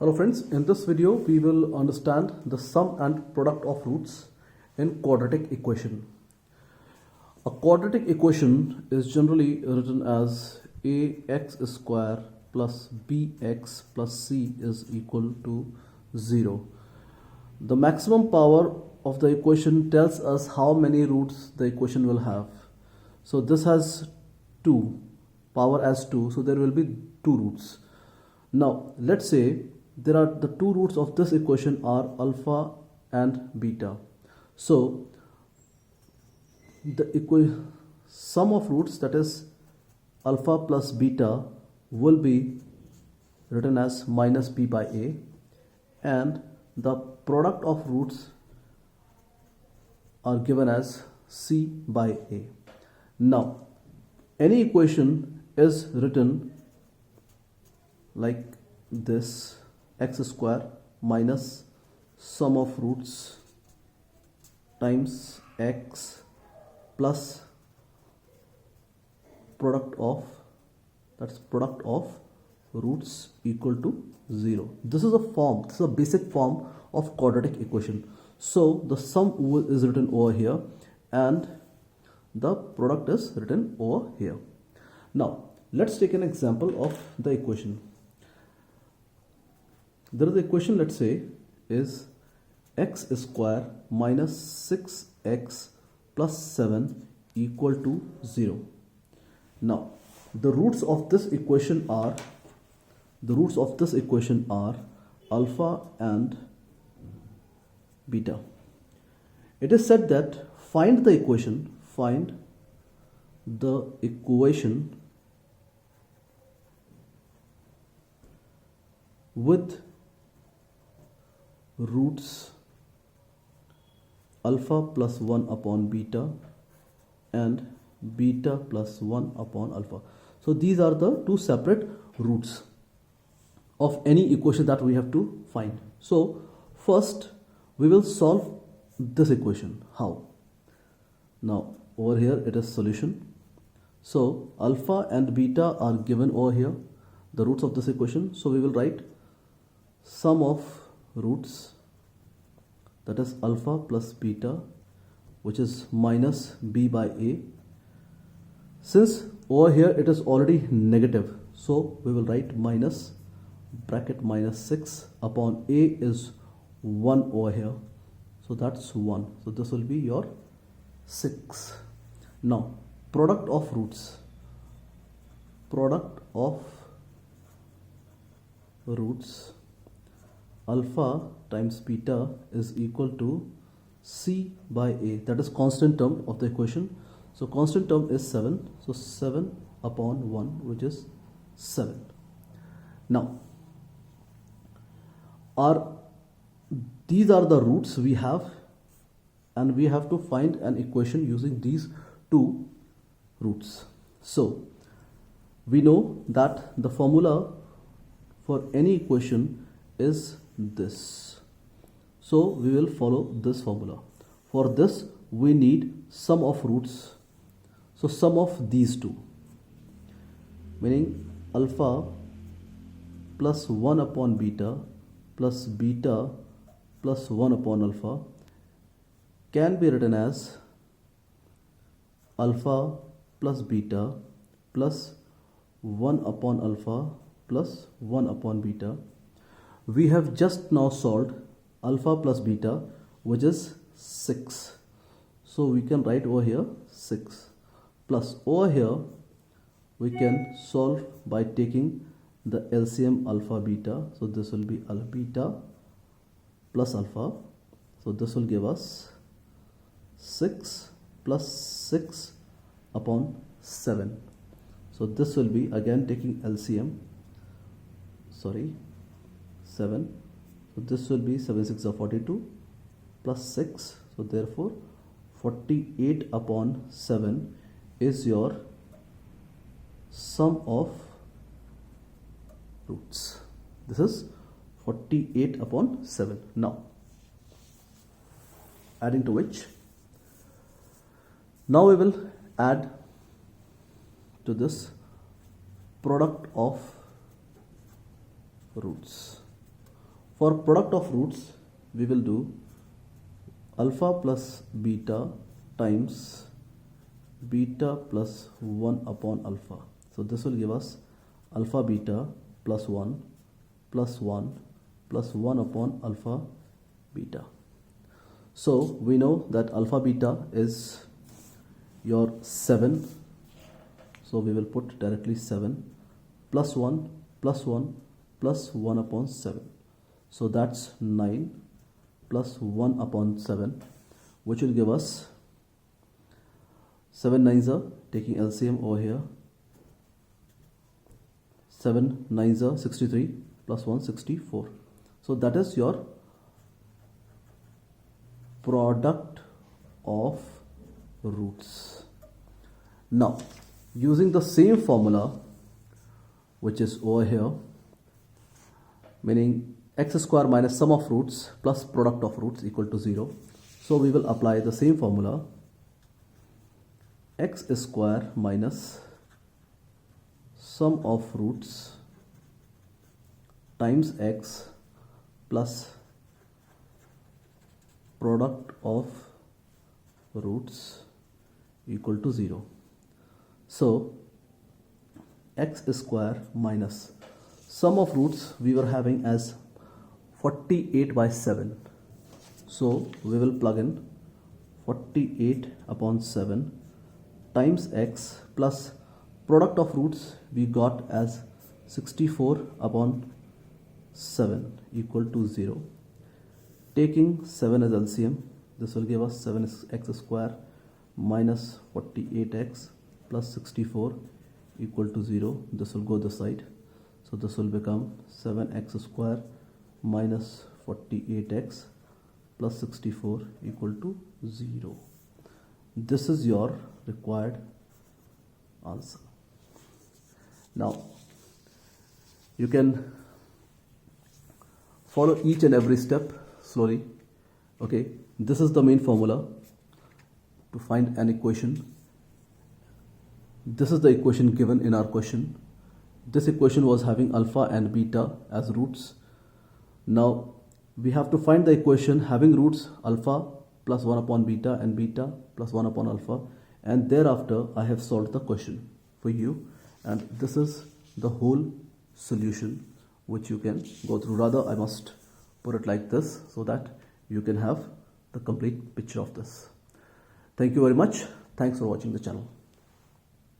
Hello friends, in this video we will understand the sum and product of roots in quadratic equation. A quadratic equation is generally written as ax square plus bx plus c is equal to 0. The maximum power of the equation tells us how many roots the equation will have. So this has 2, power as 2, so there will be 2 roots. Now let's say there are the 2 roots of this equation are alpha and beta. So the sum of roots, that is alpha plus beta, will be written as minus b by a, and the product of roots are given as c by a. Now any equation is written like this: x square minus sum of roots times x plus product of roots equal to 0. This is a basic form of quadratic equation. So the sum is written over here and the product is written over here. Now let's take an example of the equation. There is the equation, let's say, is x square minus 6x plus 7 equal to 0. Now the roots of this equation are alpha and beta. It is said that find the equation with roots alpha plus 1 upon beta and beta plus 1 upon alpha. So these are the 2 separate roots of any equation that we have to find. So first we will solve this equation. How? Now over here it is solution. So alpha and beta are given over here, the roots of this equation. So we will write sum of roots, that is alpha plus beta, which is minus b by a. Since over here it is already negative, so we will write minus bracket minus 6 upon a is 1 over here, so that's 1. So this will be your 6. Now product of roots alpha times beta is equal to c by a, that is constant term of the equation. So constant term is 7, so 7 upon 1, which is 7. Now these are the roots we have, and we have to find an equation using these 2 roots. So we know that the formula for any equation is this, so we will follow this formula. For this we need sum of roots, so sum of these 2, meaning alpha plus 1 upon beta plus beta plus 1 upon alpha can be written as alpha plus beta plus 1 upon alpha plus 1 upon beta. We have just now solved alpha plus beta, which is 6. So we can write over here 6, plus over here we can solve by taking the LCM alpha beta. So this will be alpha beta plus alpha. So this will give us 6 plus 6 upon 7. So this will be again taking LCM, 7. So this will be 7 6 are 42 plus 6. So therefore 48 upon 7 is your sum of roots. This is 48 upon 7. Now adding to which, now we will add to this product of roots. For product of roots, we will do alpha plus beta times beta plus 1 upon alpha. So this will give us alpha beta plus 1 plus 1 plus 1 upon alpha beta. So we know that alpha beta is your 7. So we will put directly 7 plus 1 plus 1 plus 1 upon 7. So that's 9 plus 1 upon 7, which will give us 7 nines are taking LCM over here. 7 nines are 63 plus 1 64. So that is your product of roots. Now using the same formula, which is over here, meaning x square minus sum of roots plus product of roots equal to 0. So we will apply the same formula, x square minus sum of roots times x plus product of roots equal to 0. So x square minus sum of roots we were having as 48 by 7. So we will plug in 48 upon 7 times x plus product of roots we got as 64 upon 7 equal to 0. Taking 7 as LCM, this will give us 7x square minus 48x plus 64 equal to 0. This will go this side. So this will become 7x square minus 48x plus 64 equal to 0. This is your required answer. Now you can follow each and every step slowly. Okay, this is the main formula to find an equation. This is the equation given in our question. This equation was having alpha and beta as roots. Now we have to find the equation having roots alpha plus 1 upon beta and beta plus 1 upon alpha, and thereafter I have solved the question for you, and this is the whole solution which you can go through. Rather, I must put it like this so that you can have the complete picture of this. Thank you very much. Thanks for watching the channel.